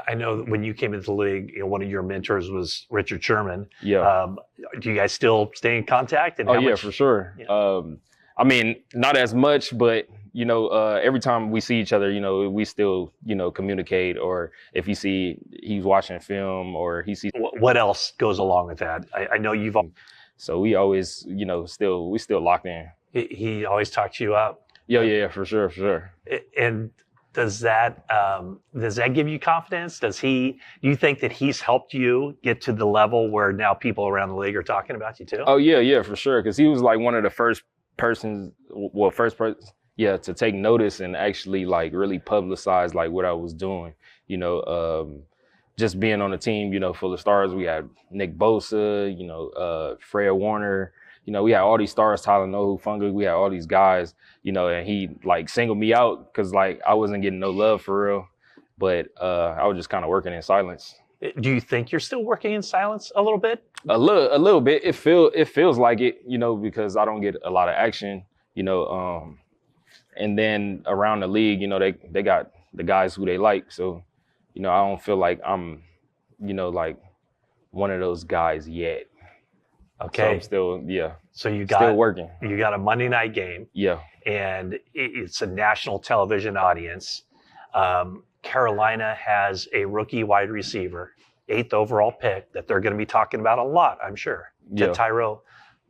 I know that when you came into the league, one of your mentors was Richard Sherman. Yeah. Do you guys still stay in contact? And Oh how yeah, much? for sure. Yeah. I mean, not as much, but every time we see each other, we still, communicate. Or if he's watching film, or he sees. What else goes along with that? I know you've. So we always, we still locked in. He always talks you up. Yeah, for sure. And does that give you confidence? Do you think that he's helped you get to the level where now people around the league are talking about you too? Oh yeah, for sure. Because he was like one of the first person, to take notice and actually like really publicize like what I was doing. Just being on the team, full of stars. We had Nick Bosa, Fred Warner. We had all these stars, Tyler Funga. We had all these guys, and he like singled me out because like I wasn't getting no love for real. But I was just kind of working in silence. Do you think you're still working in silence a little bit? A little bit. It feels like it, because I don't get a lot of action, and then around the league, they got the guys who they like. So, I don't feel like I'm, like one of those guys yet. Okay. So I'm still, So still working. You got a Monday night game. Yeah. And it's a national television audience. Carolina has a rookie wide receiver, 8th overall pick, that they're going to be talking about a lot, I'm sure. Yeah. Tyrell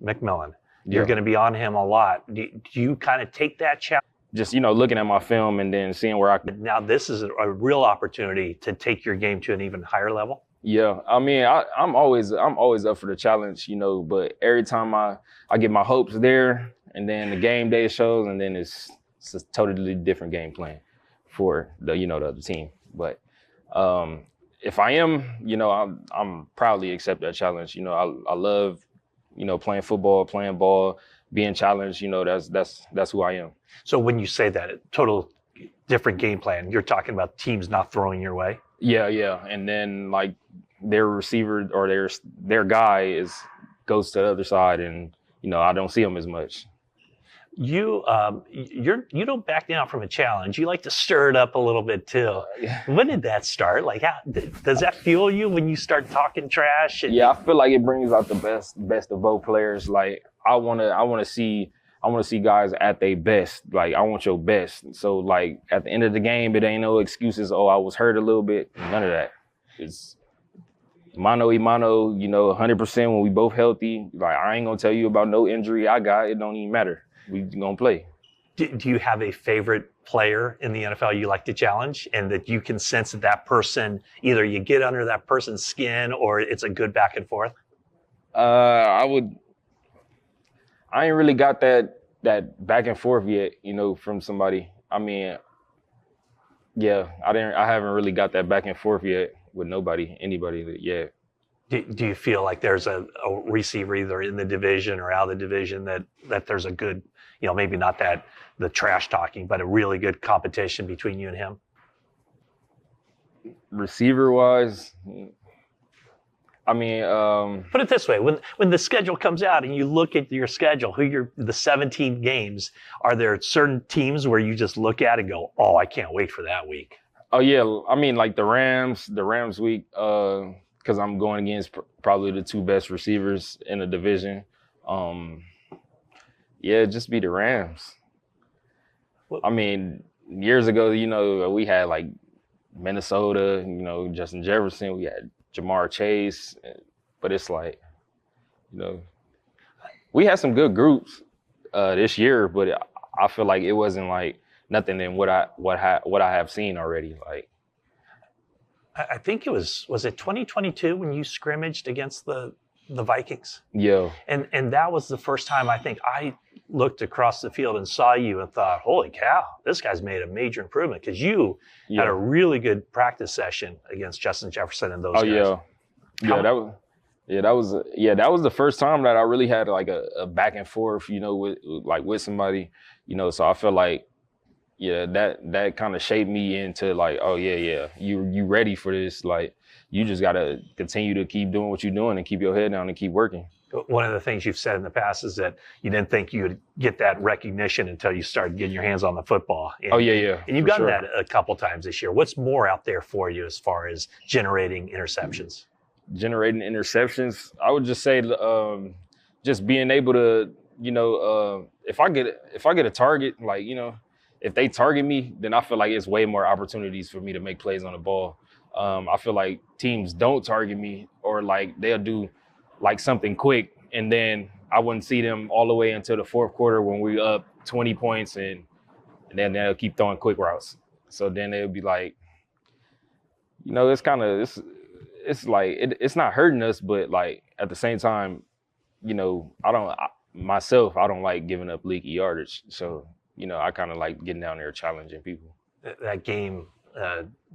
McMillan. You're going to be on him a lot. Do you kind of take that challenge? Just, looking at my film and then seeing where I can. Now, this is a real opportunity to take your game to an even higher level. Yeah, I mean, I'm always up for the challenge, but every time I get my hopes there, and then the game day shows, and then it's a totally different game plan for the other team. But if I am, I'm proudly accept that challenge. I love, playing football, playing ball, being challenged. That's who I am. So when you say that, total different game plan, you're talking about teams not throwing your way. Yeah, and then like their receiver or their guy goes to the other side, and I don't see them as much. You don't back down from a challenge. You like to stir it up a little bit too. When did that start? Like, does that fuel you when you start talking trash? Yeah, I feel like it brings out the best of both players. Like I want to see guys at their best. Like I want your best. So like at the end of the game, it ain't no excuses. Oh, I was hurt a little bit. None of that. It's mano y mano. 100% when we both healthy. Like I ain't gonna tell you about no injury I got. It don't even matter. We gonna play. Do you have a favorite player in the NFL you like to challenge, and that you can sense that person, either you get under that person's skin or it's a good back and forth? I ain't really got that back and forth yet, from somebody. I mean, yeah, I haven't really got that back and forth yet with anybody yet. Do you feel like there's a receiver either in the division or out of the division that there's a good, maybe not the trash talking, but a really good competition between you and him? Receiver wise, I mean, put it this way: when the schedule comes out and you look at your schedule, the 17 games, are there certain teams where you just look at and go, "Oh, I can't wait for that week"? Oh yeah, I mean like the Rams week, because I'm going against probably the two best receivers in the division. Just be the Rams. I mean, years ago, we had like Minnesota, Justin Jefferson, we had Jamar Chase, but it's like, we had some good groups this year, but I feel like it wasn't like nothing in what I have seen already. Like, I think was it 2022 when you scrimmaged against the Vikings? Yeah. And that was the first time I think I looked across the field and saw you and thought, holy cow, this guy's made a major improvement, because you had a really good practice session against Justin Jefferson and those guys. That was the first time that I really had like a back and forth, with somebody, so I felt like, that kind of shaped me into like, oh yeah, you ready for this. Like, you just got to continue to keep doing what you're doing and keep your head down and keep working. One of the things you've said in the past is that you didn't think you would get that recognition until you started getting your hands on the football. And, yeah. And you've gotten that a couple times this year. What's more out there for you as far as generating interceptions? Generating interceptions, I would just say just being able to, if I get a target, like, if they target me, then I feel like it's way more opportunities for me to make plays on the ball. I feel like teams don't target me, or like they'll do like something quick, and then I wouldn't see them all the way until the fourth quarter when we up 20 points, and then they'll keep throwing quick routes. So then they'll be like, it's kind of, it's like, it's not hurting us, but like at the same time, I don't like giving up leaky yardage. So, I kind of like getting down there challenging people. That game,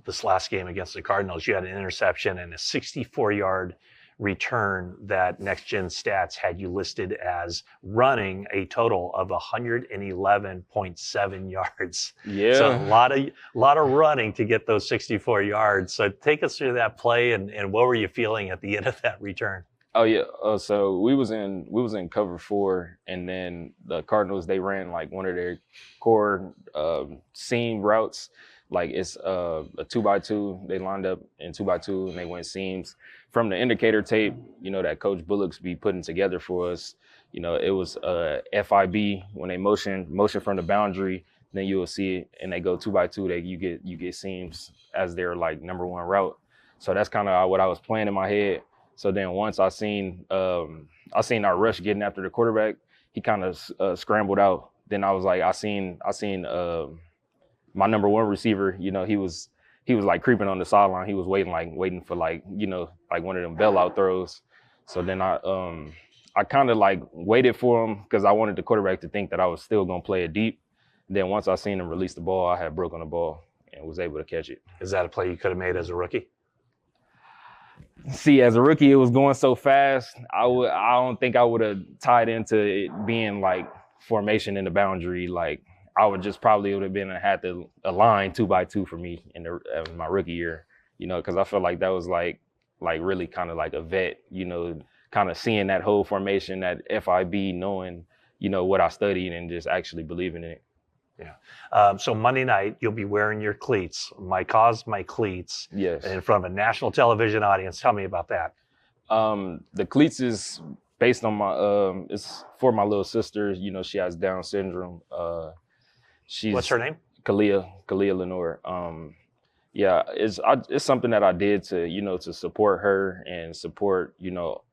this last game against the Cardinals, you had an interception and a 64-yard return that Next Gen Stats had you listed as running a total of 111.7 yards. Yeah. So a lot of running to get those 64 yards. So take us through that play and what were you feeling at the end of that return? Oh yeah. So we was in cover 4, and then the Cardinals, they ran like one of their core seam routes. Like it's a 2x2. They lined up in 2x2 and they went seams. From the indicator tape, that Coach Bullock's be putting together for us, it was FIB when they motion from the boundary. Then you will see it, and they go 2x2. That you get seams as their like number 1 route. So that's kind of what I was playing in my head. So then once I seen our rush getting after the quarterback, he kind of scrambled out. Then I was like, I seen my number 1 receiver. He was like creeping on the sideline. He was waiting for like one of them bailout throws. So then I kind of like waited for him because I wanted the quarterback to think that I was still gonna play it deep. Then once I seen him release the ball, I had broken the ball and was able to catch it. Is that a play you could have made as a rookie? See, as a rookie, it was going so fast. I don't think I would have tied into it being like formation in the boundary. Like I would have had to align 2x2 for me in my rookie year. Because I feel like that was like really kind of like a vet. Kind of seeing that whole formation, that FIB, knowing what I studied and just actually believing in it. Yeah. So Monday night, you'll be wearing your cleats, My Cause, My Cleats, yes, in front of a national television audience. Tell me about that. The cleats is based on it's for my little sister. She has Down syndrome. What's her name? Kalia Lenoir. It's something that I did to, to support her and support,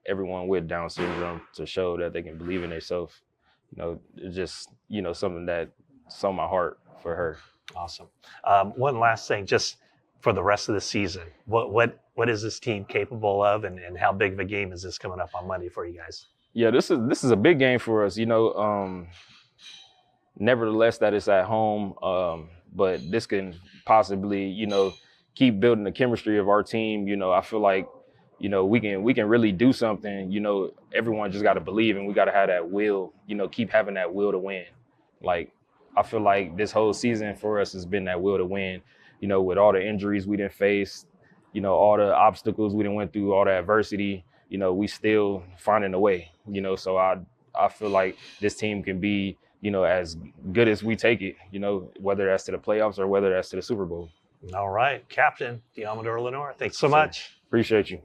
everyone with Down syndrome, to show that they can believe in themselves. It's just, something that's on my heart for her. Awesome. One last thing, just for the rest of the season, what is this team capable of, and how big of a game is this coming up on Monday for you guys? Yeah, this is a big game for us. Nevertheless, that it's at home, but this can possibly, keep building the chemistry of our team. I feel like, we can really do something. Everyone just got to believe, and we got to have that will. Keep having that will to win. Like I feel like this whole season for us has been that will to win. With all the injuries we didn't face, all the obstacles we didn't went through, all the adversity. We still finding a way. So I feel like this team can be, as good as we take it, whether that's to the playoffs or whether that's to the Super Bowl. All right. Captain Deommodore Lenoir, thanks so much. Appreciate you.